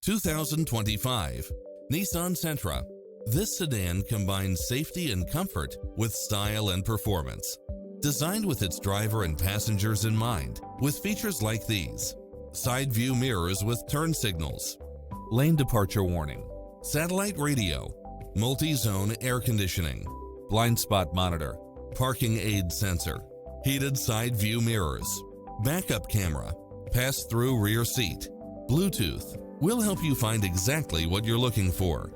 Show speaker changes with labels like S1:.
S1: 2025 Nissan Sentra. This sedan combines safety and comfort with style and performance. Designed with its driver and passengers in mind, with features like these: side view mirrors with turn signals, lane departure warning, satellite radio, multi-zone air conditioning, blind spot monitor, parking aid sensor, heated side view mirrors, backup camera, pass-through rear seat, Bluetooth. We'll help you find exactly what you're looking for.